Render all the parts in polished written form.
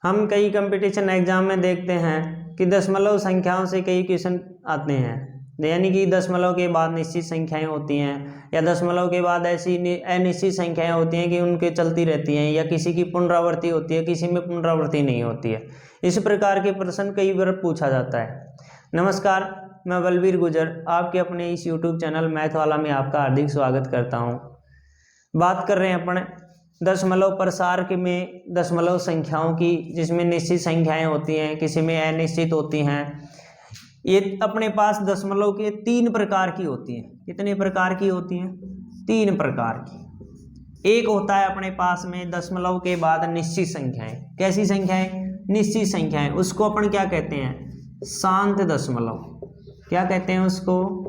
हम कई competition exam में देखते हैं कि दशमलव संख्याओं से कई क्वेश्चन आते हैं, यानी कि दशमलव के बाद निश्चित संख्याएं होती हैं या दशमलव के बाद ऐसी अनिश्चित संख्याएं होती हैं कि उनके चलती रहती हैं, या किसी की पुनरावृत्ति होती है, किसी में पुनरावृत्ति नहीं होती है। इस प्रकार के प्रश्न कई बार पूछा जाता है। नमस्कार, मैं बलबीर गुजर आपके अपने इस यूट्यूब चैनल मैथ वाला में आपका हार्दिक स्वागत करता हूँ। बात कर रहे हैं अपन दशमलव प्रसार के में दशमलव संख्याओं की, जिसमें निश्चित संख्याएं होती हैं, किसी में अनिश्चित होती हैं। ये अपने पास दशमलव के 3 प्रकार की होती हैं। कितने प्रकार की होती हैं? 3 प्रकार की। एक होता है अपने पास में दशमलव के बाद निश्चित संख्याएं। कैसी संख्याएं? निश्चित संख्याएं। उसको अपन क्या कहते हैं? शांत दशमलव। क्या कहते हैं उसको?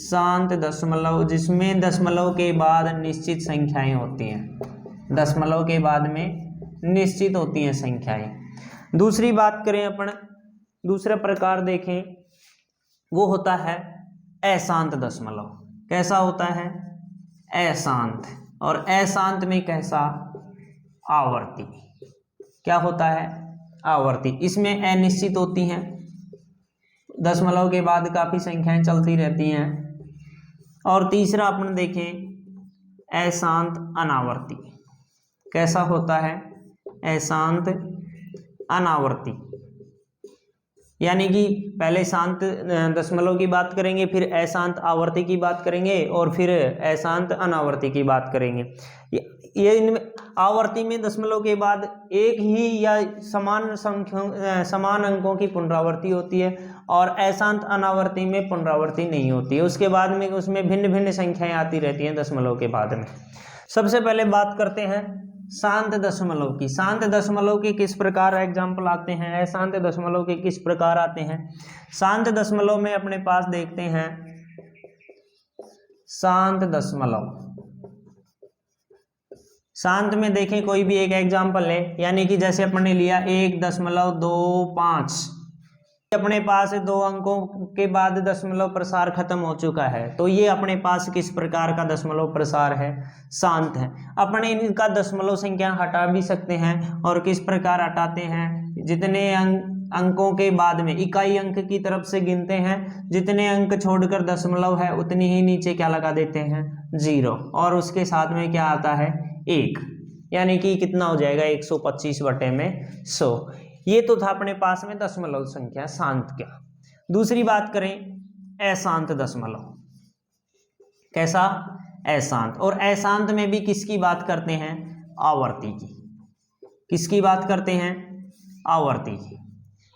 शांत दशमलव, जिसमें दशमलव के बाद निश्चित संख्याएं होती हैं। दशमलव के बाद में निश्चित होती हैं संख्याएं। दूसरी बात करें अपन, दूसरा प्रकार देखें, वो होता है अशांत दशमलव। कैसा होता है? अशांत। और अशांत में कैसा? आवर्ती। क्या होता है? आवर्ती। इसमें अनिश्चित होती हैं, दशमलव के बाद काफी संख्याएं चलती रहती हैं। और तीसरा अपन देखें अशांत अनावर्ती। कैसा होता है? अशांत अनावर्ती। यानी कि पहले शांत दशमलव की बात करेंगे, फिर अशांत आवर्ती की बात करेंगे, और फिर अशांत अनावर्ती की बात करेंगे। ये इनमें आवर्ती में दशमलव के बाद एक ही या समान अंकों की पुनरावृत्ति होती है, और अशांत अनावर्ती में पुनरावृत्ति नहीं होती है। उसके बाद में उसमें भिन्न भिन्न संख्याएं आती रहती हैं दशमलव के बाद में। सबसे पहले बात करते हैं शांत दशमलव की। शांत दशमलव के किस प्रकार एग्जाम्पल आते हैं, अशांत दशमलव के किस प्रकार आते हैं? शांत दशमलव में अपने पास देखते हैं शांत दशमलव। शांत में देखें कोई भी एक एग्जाम्पल है, यानी कि जैसे अपन ने लिया 1.25। अपने पास 2 अंकों के बाद दशमलव प्रसार खत्म हो चुका है, तो ये अपने पास किस प्रकार का दशमलव प्रसार है? शांत है। अपने इनका दशमलव संख्या हटा भी सकते हैं, और किस प्रकार हटाते हैं? जितने अंकों के बाद में इकाई अंक की तरफ से गिनते हैं, जितने अंक छोड़कर दशमलव है उतनी ही नीचे क्या लगा देते हैं? 0। और उसके साथ में क्या आता है? 1। यानी कि कितना हो जाएगा? 125/100। ये तो था अपने पास में दशमलव संख्या शांत का। दूसरी बात करें अशांत दशमलव। कैसा? अशांत। और अशांत में भी किसकी बात करते हैं? आवर्ती की। किसकी बात करते हैं? आवर्ती की।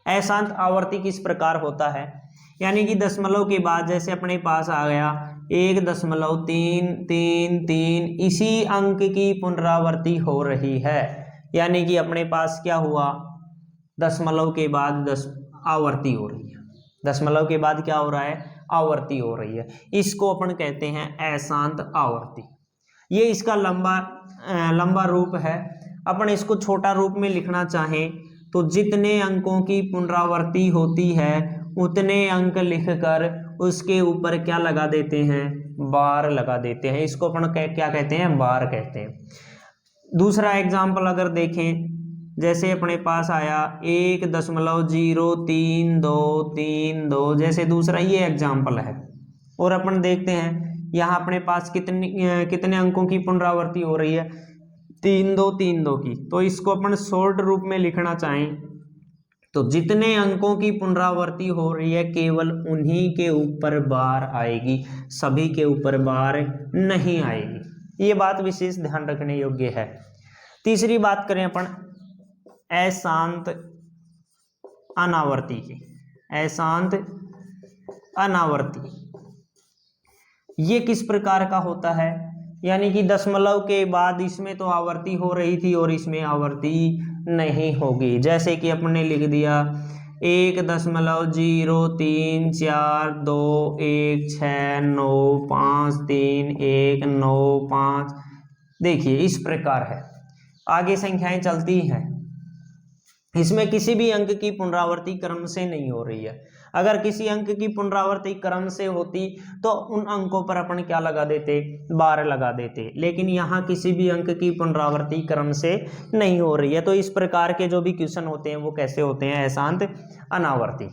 अशांत आवर्ती किस प्रकार होता है? यानी कि दशमलव के बाद जैसे अपने पास आ गया 1.333, इसी अंक की पुनरावृत्ति हो रही है। यानी कि अपने पास क्या हुआ? दशमलव के बाद आवर्ती हो रही है। दशमलव के बाद क्या हो रहा है? आवर्ती हो रही है। इसको अपन कहते हैं अशांत आवर्ती। ये इसका लंबा रूप है। अपन इसको छोटा रूप में लिखना चाहें तो जितने अंकों की पुनरावृत्ति होती है उतने अंक लिखकर उसके ऊपर क्या लगा देते हैं? बार लगा देते हैं। इसको अपन क्या कहते हैं? बार कहते हैं। दूसरा एग्जाम्पल अगर देखें, जैसे अपने पास आया 1.03232, जैसे दूसरा ये एग्जाम्पल है। और अपन देखते हैं यहाँ अपने पास कितने अंकों की पुनरावृत्ति हो रही है? 3232 की। तो इसको अपन शॉर्ट रूप में लिखना चाहें तो जितने अंकों की पुनरावृत्ति हो रही है केवल उन्हीं के ऊपर बार आएगी, सभी के ऊपर बार नहीं आएगी। ये बात विशेष ध्यान रखने योग्य है। तीसरी बात करें अपन अशांत अनावर्ती की। अशांत अनावर्ती ये किस प्रकार का होता है? यानी कि दशमलव के बाद इसमें तो आवर्ती हो रही थी और इसमें आवर्ती नहीं होगी। जैसे कि अपने लिख दिया 1.03421695315 देखिए इस प्रकार है। आगे संख्याएं चलती हैं, इसमें किसी भी अंक की पुनरावृत्ति क्रम से नहीं हो रही है। अगर किसी अंक की पुनरावृत्ति क्रम से होती तो उन अंकों पर अपन क्या लगा देते, बार लगा देते, लेकिन यहाँ किसी भी अंक की पुनरावृत्ति क्रम से नहीं हो रही है। तो इस प्रकार के जो भी क्वेश्चन होते हैं वो कैसे होते हैं, अशांत अनावर्ती।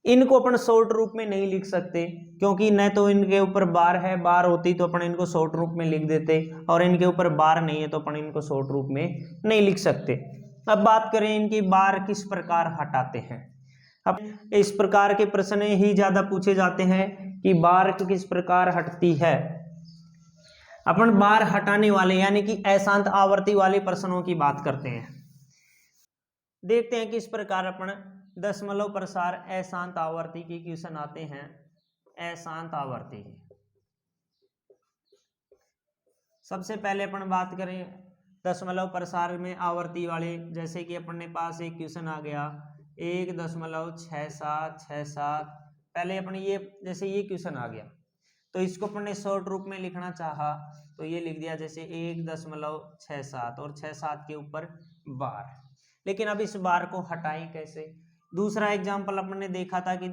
इनको अपन शॉर्ट रूप में नहीं लिख सकते क्योंकि न तो इनके ऊपर बार है, बार होती तो अपन इनको शॉर्ट रूप में लिख देते, और इनके ऊपर बार नहीं है तो अपन इनको शॉर्ट रूप में नहीं लिख सकते। अब बात करें इनकी बार किस प्रकार हटाते हैं। अब इस प्रकार के प्रश्न ही ज्यादा पूछे जाते हैं कि बार किस प्रकार हटती है। अपन बार हटाने वाले यानी कि अशांत आवर्ती वाले प्रश्नों की बात करते हैं। देखते हैं किस प्रकार अपन दशमलव प्रसार अशांत आवर्ती के क्वेश्चन आते हैं। अशांत आवर्ती, सबसे पहले अपन बात करें दशमलव प्रसार में आवर्ती वाले, जैसे कि अपने पास एक क्वेश्चन आ गया 1.6767। पहले अपन ये जैसे ये क्वेश्चन आ गया तो इसको अपन ने शॉर्ट रूप में लिखना चाहा तो ये लिख दिया जैसे 1.67 और 67 के ऊपर बार। लेकिन अब इस बार को हटाएं कैसे। दूसरा एग्जाम्पल अपन ने देखा था कि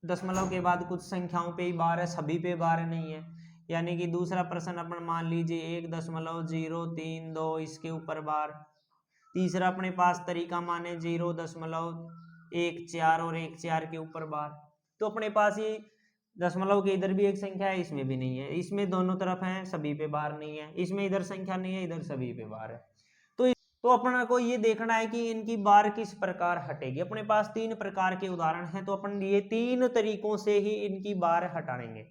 दशमलव के बाद कुछ संख्याओं पे ही बार है, सभी पे बार नहीं है। यानी कि दूसरा प्रश्न अपन मान लीजिए 1.032 इसके ऊपर बार। तीसरा अपने पास तरीका माने 0.14 और 1.4 के ऊपर बार। तो अपने पास ये दशमलव के इधर भी एक संख्या है, इसमें भी नहीं है, इसमें दोनों तरफ है, सभी पे बार नहीं है, इसमें इधर संख्या नहीं है, इधर सभी पे बार है। तो अपना को ये देखना है कि इनकी बार किस प्रकार हटेगी। अपने पास 3 प्रकार के उदाहरण हैं तो अपन ये 3 तरीकों से ही इनकी बार हटाएंगे।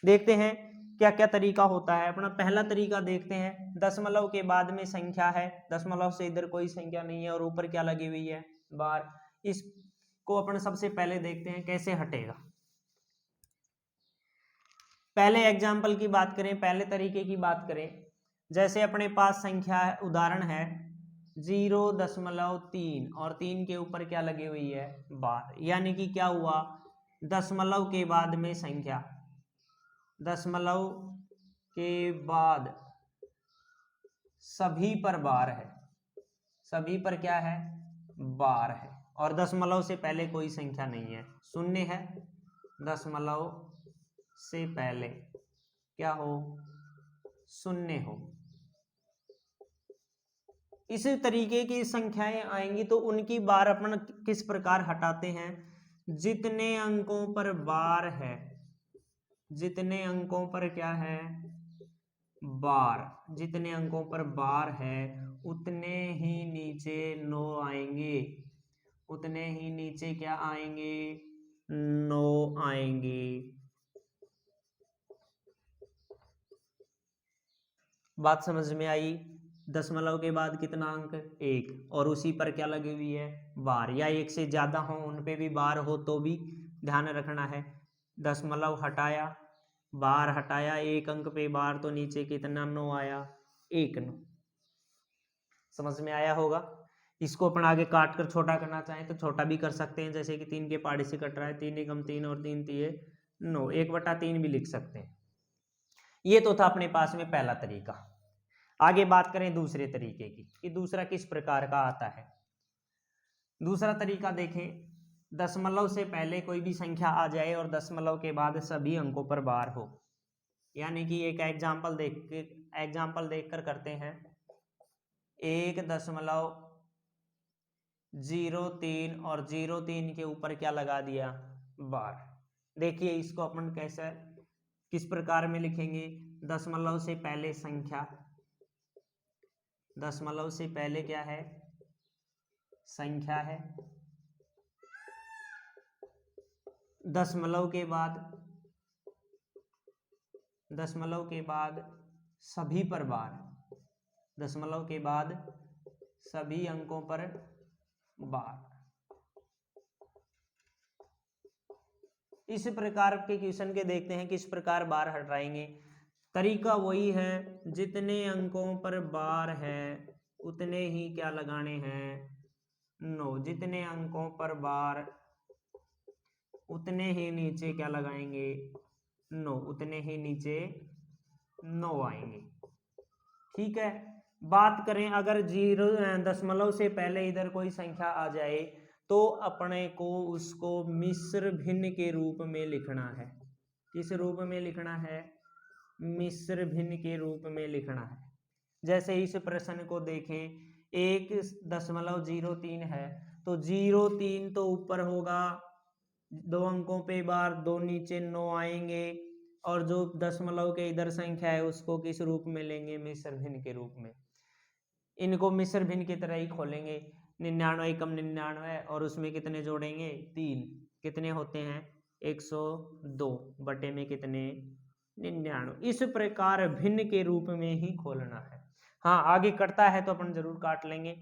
देखते हैं क्या क्या तरीका होता है। अपना पहला तरीका देखते हैं, दशमलव के बाद में संख्या है, दशमलव से इधर कोई संख्या नहीं है और ऊपर क्या लगी हुई है, बार। इसको अपन सबसे पहले देखते हैं कैसे हटेगा। पहले एग्जाम्पल की बात करें, पहले तरीके की बात करें, जैसे अपने पास संख्या है, उदाहरण है 0.3 और 3 के ऊपर क्या लगी हुई है, बार। यानी कि क्या हुआ, दशमलव के बाद में संख्या, दशमलव के बाद सभी पर बार है, सभी पर क्या है, बार है, और दशमलव से पहले कोई संख्या नहीं है, शून्य है। दशमलव से पहले क्या हो, शून्य हो। इस तरीके की संख्याएं आएंगी तो उनकी बार अपन किस प्रकार हटाते हैं, जितने अंकों पर बार है, जितने अंकों पर क्या है, बार, जितने अंकों पर बार है उतने ही नीचे 9 आएंगे, उतने ही नीचे क्या आएंगे, 9 आएंगे। बात समझ में आई। दशमलव के बाद कितना अंक, 1, और उसी पर क्या लगी हुई है, बार, या एक से ज्यादा हो उन पे भी बार हो तो भी ध्यान रखना है। दशमलव हटाया, बार हटाया, एक अंक पे बार, तो नीचे कितना 9 आया, 1 9। समझ में आया होगा। इसको अपन आगे काट कर छोटा करना चाहें तो छोटा भी कर सकते हैं, जैसे कि 3 के पहाड़े से कट रहा है, 3 एकम 3 और 3 तिये 9, 1/3 भी लिख सकते हैं। ये तो था अपने पास में पहला तरीका। आगे बात करें दूसरे तरीके की कि दूसरा किस प्रकार का आता है। दूसरा तरीका देखें, दशमलव से पहले कोई भी संख्या आ जाए और दशमलव के बाद सभी अंकों पर बार हो। यानी कि एक एग्जाम्पल देखकर करते हैं, 1.03 और 0.3 के ऊपर क्या लगा दिया, बार। देखिए इसको अपन कैसे किस प्रकार में लिखेंगे, दशमलव से पहले संख्या, दशमलव से पहले क्या है, संख्या है, दशमलव के बाद सभी पर बार, दशमलव के बाद सभी अंकों पर बार। इस प्रकार के क्वेश्चन के देखते हैं किस प्रकार बार हटाएंगे। तरीका वही है, जितने अंकों पर बार है उतने ही क्या लगाने हैं, 9, जितने अंकों पर बार उतने ही नीचे क्या लगाएंगे, 9, उतने ही नीचे 9 आएंगे। ठीक है। बात करें अगर 0 दशमलव से पहले इधर कोई संख्या आ जाए तो अपने को उसको मिश्र भिन्न के रूप में लिखना है। किस रूप में लिखना है? मिश्र भिन्न के रूप में लिखना है। जैसे इस प्रश्न को देखें, 1.03 है तो 0.3 तो ऊपर होगा, 2 अंकों पे बार, 2 नीचे 9 आएंगे, और जो दशमलव के इधर संख्या है उसको किस रूप में लेंगे? मिश्र भिन्न के रूप में। इनको मिश्र भिन्न की तरह ही खोलेंगे, 99 कम 99, और उसमें कितने जोड़ेंगे? 3। कितने होते हैं? 102 बटे में कितने? 99। इस प्रकार भिन्न के रूप में ही खोलना है। हाँ, आगे कटता है तो अपन जरूर काट लेंगे,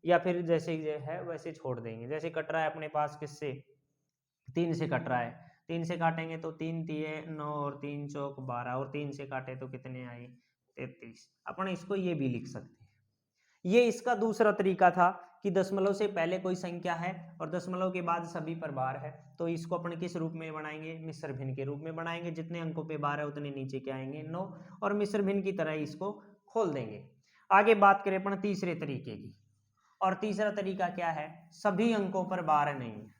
या फिर जैसे है वैसे छोड़ देंगे। जैसे कट रहा है अपने पास किससे? 3 से कट रहा है, 3 से काटेंगे तो 3 तिये 9 और 3 चौक 12, और 3 से काटे तो कितने आए? 33। अपन इसको ये भी लिख सकते हैं। ये इसका दूसरा तरीका था कि दशमलव से पहले कोई संख्या है और दशमलव के बाद सभी पर बार है, तो इसको अपन किस रूप में बनाएंगे? मिश्र भिन्न के रूप में बनाएंगे। जितने अंकों पे बार है उतने नीचे क्या आएंगे? 9, और मिश्र भिन्न की तरह इसको खोल देंगे। आगे बात करें अपन तीसरे तरीके की, और तीसरा तरीका क्या है? सभी अंकों पर बार नहीं है।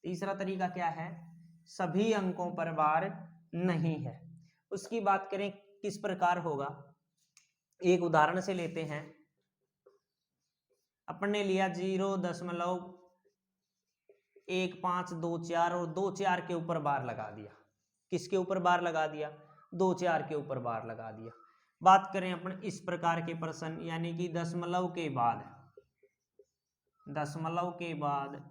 तीसरा तरीका क्या है? सभी अंकों पर बार नहीं है। उसकी बात करें किस प्रकार होगा, एक उदाहरण से लेते हैं। अपन ने लिया 0.1524 और 24 के ऊपर बार लगा दिया। किसके ऊपर बार लगा दिया? 24 के ऊपर बार लगा दिया। बात करें अपन इस प्रकार के प्रश्न, यानी कि दशमलव के बाद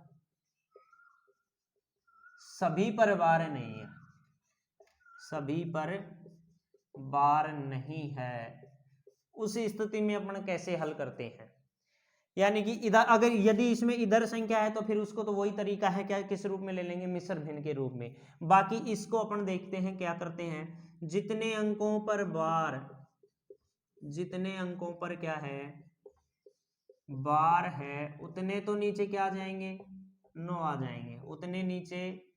सभी पर बार नहीं है, सभी पर बार नहीं है, उस स्थिति में अपन कैसे हल करते हैं? यानी कि इधर अगर यदि इसमें इधर संख्या है तो फिर उसको तो वही तरीका है, क्या किस रूप में ले लेंगे? मिश्र भिन्न के रूप में। बाकी इसको अपन देखते हैं क्या करते हैं, जितने अंकों पर बार, जितने अंकों पर क्या है? बार है, उतने तो नीचे क्या आ जाएंगे? 9 आ जाएंगे, उतने नीचे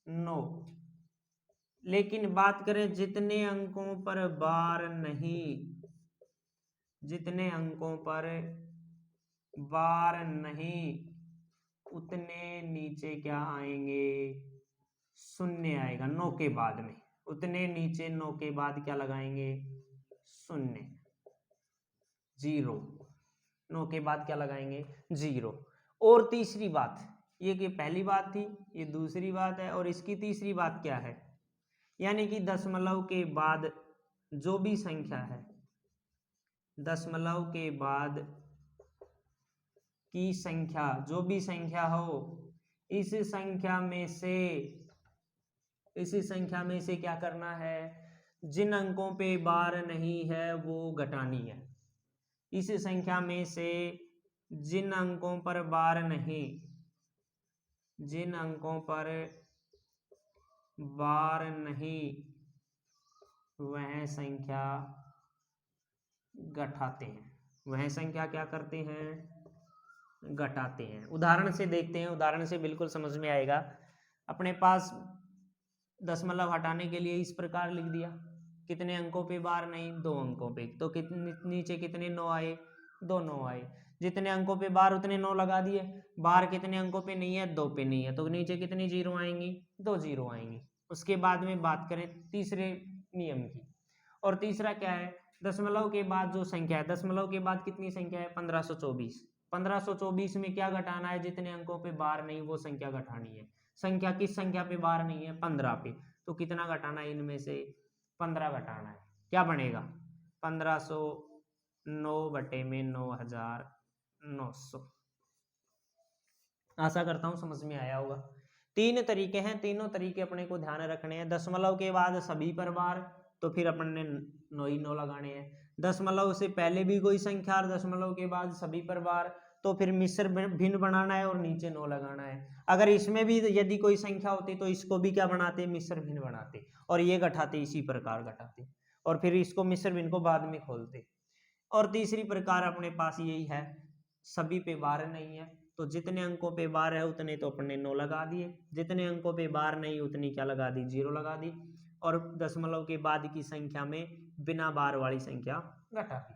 9। लेकिन बात करें जितने अंकों पर बार नहीं, जितने अंकों पर बार नहीं, उतने नीचे क्या आएंगे? 0 आएगा 9 के बाद में, उतने नीचे 9 के बाद क्या लगाएंगे? 0, 0। 9 के बाद क्या लगाएंगे? 0। और तीसरी बात, ये कि पहली बात थी, ये दूसरी बात है, और इसकी तीसरी बात क्या है? यानी कि दशमलव के बाद जो भी संख्या है, दशमलव के बाद की संख्या, जो भी संख्या हो, इस संख्या में से क्या करना है? जिन अंकों पे बार नहीं है वो घटानी है। इस संख्या में से जिन अंकों पर बार नहीं, जिन अंकों पर बार नहीं, वह संख्या घटाते हैं। वह संख्या क्या करते हैं? घटाते हैं। उदाहरण से देखते हैं, उदाहरण से बिल्कुल समझ में आएगा। अपने पास दशमलव हटाने के लिए इस प्रकार लिख दिया, कितने अंकों पे बार नहीं? 2 अंकों पे, तो कितने नीचे कितने 9 आए? 2 9 आए। जितने अंकों पे बार उतने 9 लगा दिए, बार कितने अंकों पे नहीं है? 2 पे नहीं है, तो नीचे कितनी 0 आएंगी? 2 0 आएंगी। उसके बाद में बात करें तीसरे नियम की, और तीसरा क्या है? दशमलव के बाद जो संख्या है, दशमलव के बाद कितनी संख्या है? 1524। 1524 में क्या घटाना है? जितने अंकों पे बार नहीं वो संख्या घटानी है। संख्या किस संख्या पे बार नहीं है? 15 पे, तो कितना घटाना है? इनमें से 15 घटाना है। क्या बनेगा? 1509 बटे में 9900। आशा करता हूं समझ में आया होगा। 3 तरीके हैं, तीनों तरीके अपने को ध्यान रखने हैं। दशमलव के बाद सभी पर बार, तो फिर अपन ने 9 ही 9 लगाने हैं। दशमलव से पहले भी कोई संख्या और दशमलव के बाद सभी पर बार, तो फिर मिश्र भिन्न बनाना है और नीचे 9 लगाना है। अगर इसमें भी यदि कोई संख्या होती तो इसको भी क्या बनाते? मिश्र भिन्न बनाते, और ये घटाते इसी प्रकार घटाते, और फिर इसको मिश्र भिन्न को बाद में खोलते। और तीसरी प्रकार अपने पास यही है, सभी पे बार नहीं है, तो जितने अंकों पे बार है उतने तो अपने 9 लगा दिए, जितने अंकों पे बार नहीं उतनी क्या लगा दी? 0 लगा दी, और दशमलव के बाद की संख्या में बिना बार वाली संख्या घटा दी।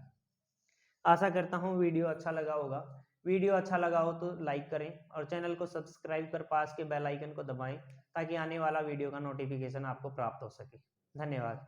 आशा करता हूँ वीडियो अच्छा लगा होगा। वीडियो अच्छा लगा हो तो लाइक करें और चैनल को सब्सक्राइब कर पास के बेल आइकन को दबाएं ताकि आने वाला वीडियो का नोटिफिकेशन आपको प्राप्त हो सके। धन्यवाद।